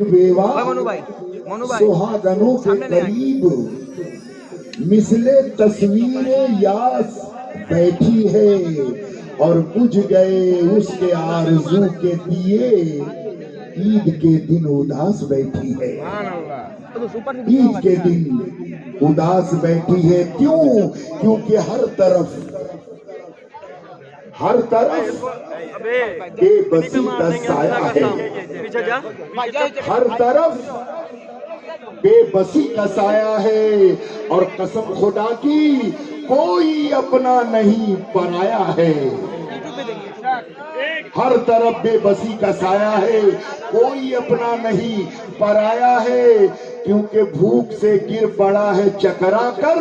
बेवा मनु भाई सुहागनों के करीब मिसले तस्वीर यास बैठी है और बुझ गए उसके आरज़ू के दिए। ईद के दिन उदास बैठी है, ईद के दिन उदास बैठी है। क्यों? क्योंकि हर तरफ बेबसी का साया है, हर तरफ बेबसी का साया है। और कसम खुदा की कोई अपना नहीं पराया है, हर तरफ बेबसी का साया है, कोई अपना नहीं पराया है। क्योंकि भूख से गिर पड़ा है चकरा कर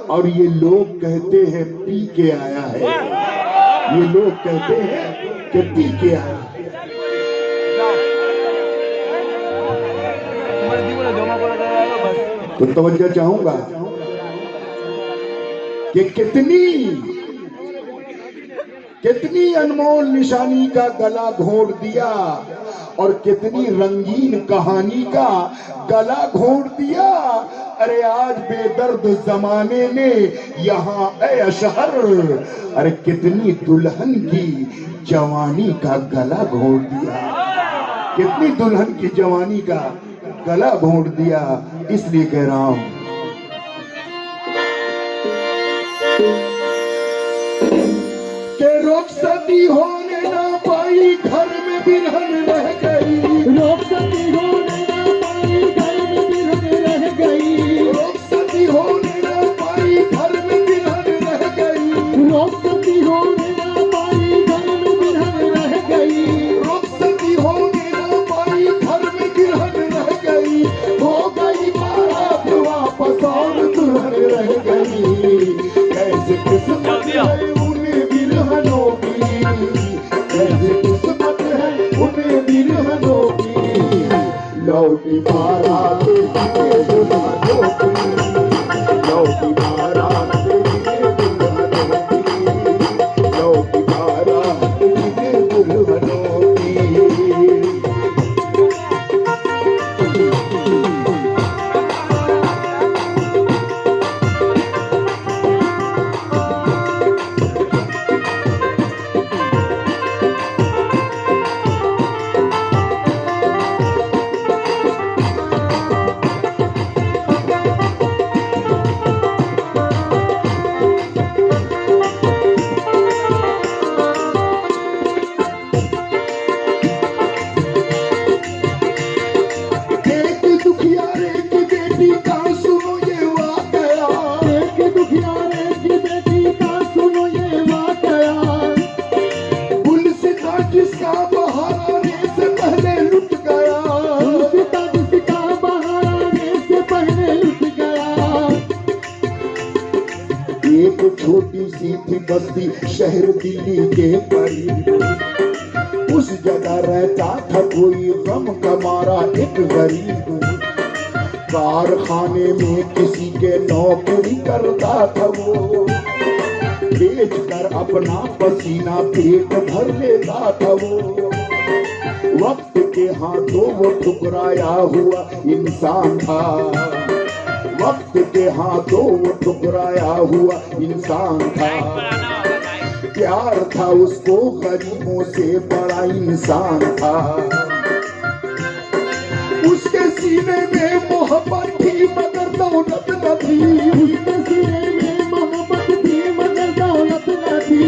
और ये लोग कहते हैं पी के आया है, ये लोग कहते हैं कि पी के आया है। तो तवज्जो चाहूंगा कि कितनी अनमोल निशानी का गला घोंट दिया और कितनी रंगीन कहानी का गला घोंट दिया। अरे आज बेदर्द जमाने ने यहाँ ए शहर, अरे कितनी दुल्हन की जवानी का गला घोंट दिया, कितनी दुल्हन की जवानी का गला घोंट दिया। इसलिए कह रहा हूं कि रुखसती होने ना पाई घर में बिरहन रह गई, रुखसती होने ना पाई घर में बिरहन रह गई, रुखसती होने ना पाई घर में बिरहन रह गई, रुखसती होने ना पाई घर में बिरहन रह गई, रुखसती होने ना पाई घर में बिरहन रह गई। हो गई बारात वापस और दुल्हन रह गई। कैसे किस्मत है उन्हें बिरहनों की, कैसे किस्मत है उन्हें बिरहनों की। लौटी बारात के दुल्हनों की, लौटी बारात के दुल्हनों की, लौटी बारात के दुल्हनों की। छोटी सी थी बस्ती शहर दिल्ली के करीब, उस जगह रहता था कोई गम का मारा एक गरीब। कारखाने में किसी के नौकरी करता था वो, बेच कर अपना पसीना पेट भर लेता था वो। वक्त के हाथों वो ठुकराया हुआ इंसान था, वक्त के हाथों वो ठुकराया हुआ इंसान था। प्यार था उसको गरीबों से बड़ा इंसान था, उसके सीने में मोहब्बत थी मगर दौलत न थी, उसके सीने में मोहब्बत थी मगर दौलत न थी।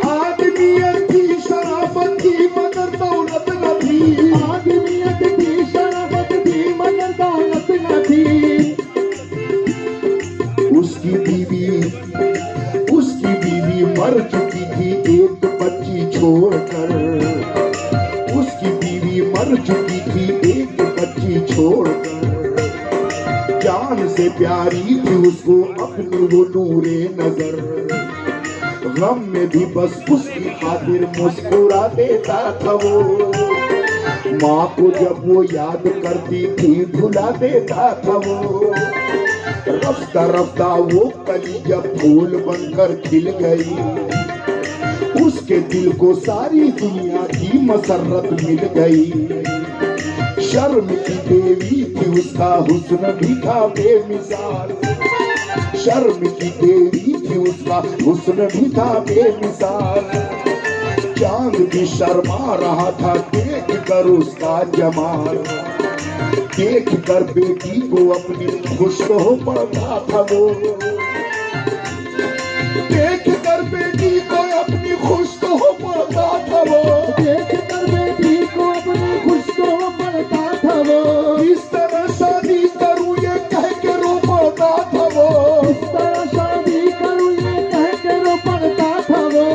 आदमियत की शराफत थी मगर दौलत न थी, आदमियत की शराफत थी मगर दौलत न थी। उसकी बीवी मर चुकी थी एक बच्ची छोड़कर, उसकी बीवी मर चुकी थी एक बच्ची छोड़कर। जान से प्यारी थी उसको अपनी वो नूरे नजर, गम में भी बस उसकी खातिर मुस्कुरा देता था वो। माँ को जब वो याद करती थी भुला देता था वो। रफ्ता रफ्ता वो कली जब फूल बनकर खिल गई, उसके दिल को सारी दुनिया की मसरत मिल गई। शर्म की देवी थी उसका हुस्न भी था बेमिसाल, शर्म की देवी थी उसका हुस्न भी था बेमिसाल। चांद भी शर्मा रहा था देख कर उसका जमाल, देख कर बेटी को अपनी खुश हो पड़ता था वो, देख कर बेटी को अपनी खुश हो पड़ता था वो, देख कर बेटी को अपनी खुश हो पड़ता था वो। इस तरह शादी करूं ये कह के रो पड़ता था वो, इस तरह शादी करूं ये कह के रो पड़ता था वो।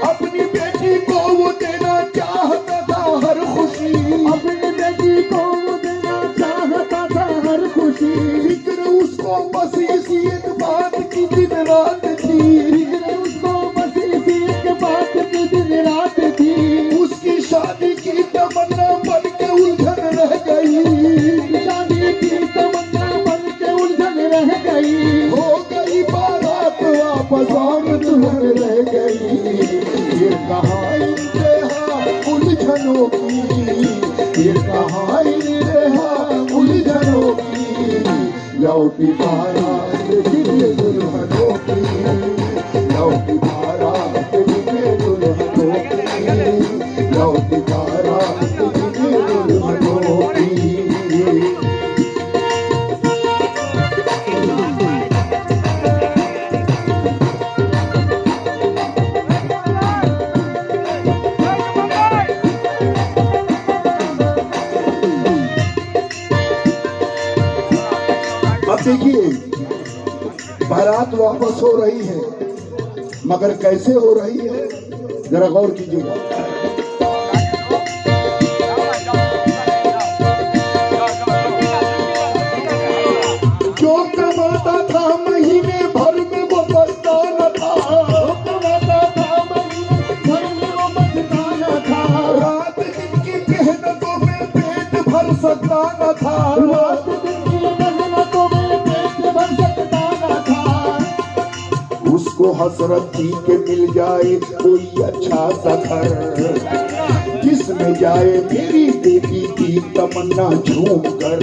अपनी बेटी को वो देना चाहता था हर खुशी, अपनी बेटी को वो देना चाहता था हर खुशी। फिक्र उसको बस इसी एक बात की दिन रात थी, फिक्र उसको बस इसी एक बात की दिन रात थी। उसकी शादी की तमन्ना बन के उलझन रह गई, शादी की तमन्ना बन के उलझन रह गई। हो गई बारात वापस आन दुल्हन रह गई। ये कहाँ इंतहा उलझनों की, ये कहाँ इंतहा उलझनों की, लौटी बारात दिले दुल्हनों की, लौटी बारात दिले दुल्हनों की, लौटी बारात दिले दुल्हनों की। अब देखिए बारात वापस हो रही है, मगर कैसे हो रही है जरा गौर कीजिएगा। जो कमाता था महीने भर में वो बचता न था, कमाता था महीने भर में वो बचता न था। रात दिन की मेहनतों में पेट भर सकता न था, रात दिन की मेहनतों में पेट भर सकता न था। उसको हसरत थी कि मिल जाए कोई अच्छा सा घर, जिसमें जाए मेरी बेटी की तमन्ना झूम कर,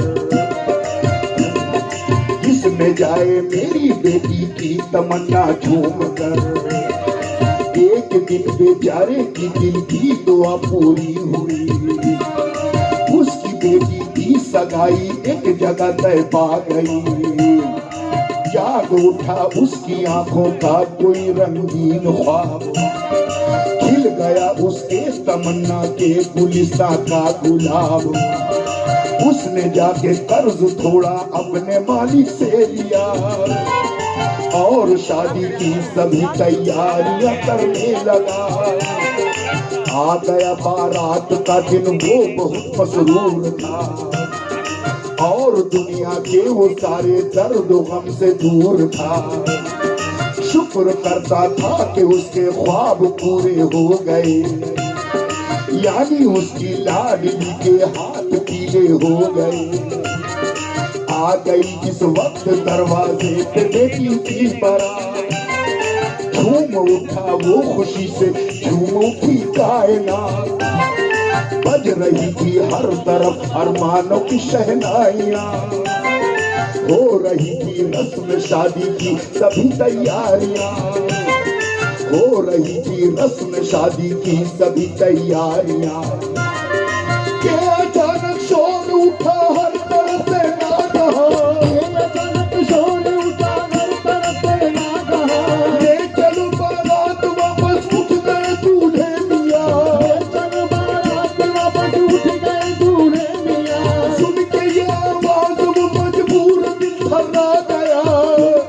जिसमें जाए मेरी बेटी की तमन्ना झूम कर। एक दिन बेचारे की दिल की दुआ पूरी हुई, उसकी बेटी की सगाई एक जगह तय पा गई। जाग उठा उसकी आंखों का कोई रंगीन ख्वाब, खिल गया उसके तमन्ना के गुलिस्तां का गुलाब। उसने जाके कर्ज थोड़ा अपने मालिक से लिया और शादी की सभी तैयारियां करने लगा। आ गया बारात का दिन, वो बहुत मसरूर था और दुनिया के वो सारे दर्द गम से दूर था। शुक्र करता था कि उसके ख्वाब पूरे हो गए, यानी उसकी लाडली के हाथ पीले हो गए। आ गई इस वक्त दरवाजे पे बेटी की बारात, झूम उठा वो खुशी से, झूम उठी कायनात। बज रही थी हर तरफ अरमानों की शहनाइयां, हो रही थी रस्म शादी की सभी तैयारियां, हो रही थी रस्म शादी की सभी तैयारियां। के अचानक शोर उठा हर तरफ से नागहा, अचानक शोर उठा हर तरफ से नागहा। ले चलो बारात वापस उठ गए दूल्हे मियां, चल बारात वापस उठ गए दूल्हे मियां। सुन के ये आवाज वो मजबूर दिल थर्रा गया,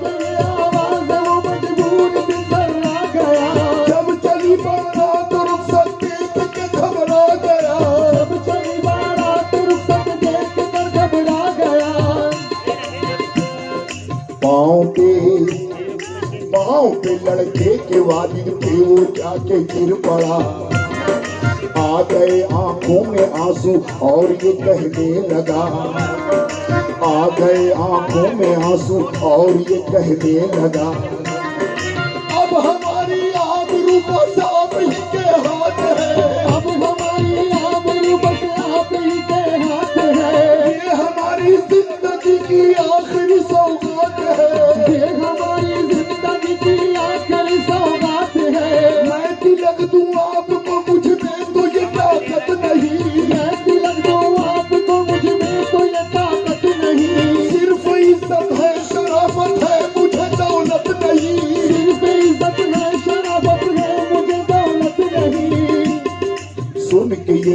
ये आवाज वो मजबूर दिल थर्रा गया। जब चली बारात रुखसत देख के घबरा गया, जब चली बारात रुखसत देख कर घबरा गया। पाँव पे लड़के के वालिद पे वो जाके गिर पड़ा। आ गए आंखों में आंसू और ये कहने लगा, आ गए आंखों में आंसू और ये कहने लगा, अब हमारी आबरू बस आप ही के हाथ है, अब हमारी आबरू बस आप ही के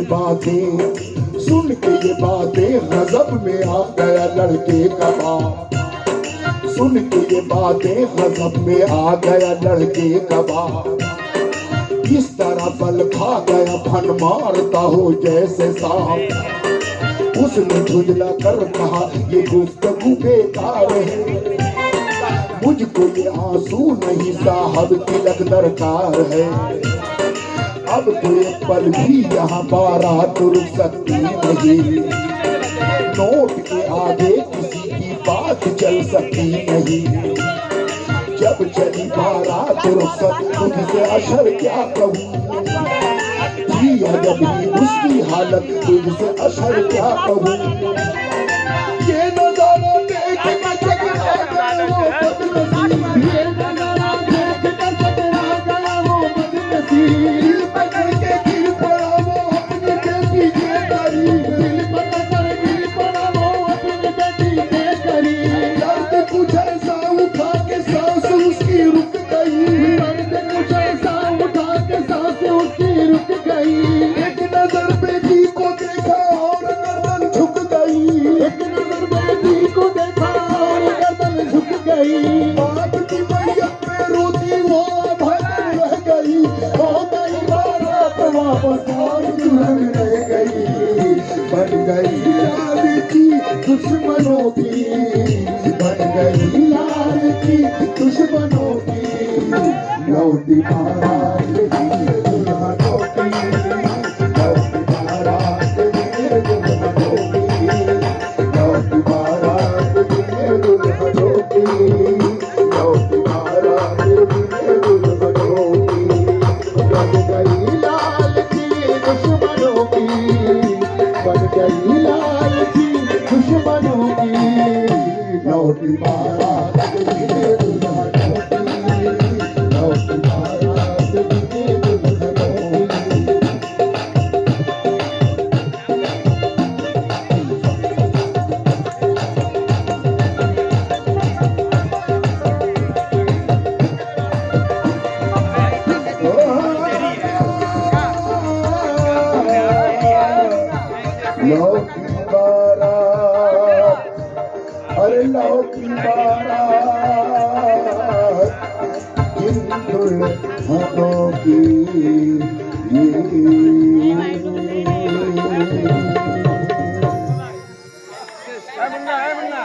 बातें, सुन के ये बातें गजब में आ गया लड़के का बाप। सुन के ये बातें गजब में आ गया लड़के का बाप। किस तरह बल खा गया फन मारता हो जैसे सांप। उसने झुंझला कर कहा ये गुफ्तगू बेकार है, मुझको ये आंसू नहीं साहब तिलक दरकार है। अब तो एक पल भी यहाँ बारात रुक सकती नहीं, नोट के आगे किसी की बात चल सकती नहीं। जब चली बारात रुखसत तुझसे अशर क्या कहूँ, जी अजब ही उसकी हालत तुझसे अशर क्या कहूँ। ये नजारा देख मैं चकरा गया वो बदनसीब, ये नजारा देख मैं चकरा गया वो बदनसीब। दिल पकड़ के गिर पड़ा वो अपनी बेटी के करीब, दिल पकड़ कर गिर पड़ा वो अपनी बेटी के करीब। दर्द कुछ ऐसा उठा के सांस उसकी रुक गई, दर्द कुछ ऐसा उठा के सांस उसकी रुक गई। एक नजर बेटी को देखा और गर्दन झुक गई, एक नजर बेटी को देखा और गर्दन झुक गई। बाप की मैयत पे रोती वो भर रह गई, हो गई बारात वापस और दुल्हन रह गई। बन गई लाल की दुश्मनों की, बन गई लाल की दुश्मनों की। लौटी बारात दुल्हनों की, लौटी बारात दुल्हनों की, लौटी बारात दुल्हनों की, लौटी बारात दुल्हनों की। बन गई लाल की दुश्मनों की, बन गई लाल की दुश्मनों की। लौटी बारात दुल्हनों की, लौटी बारात दुल्हनों की। लौटी बारात, अरे लौटी बारात इन दुल्हनों की।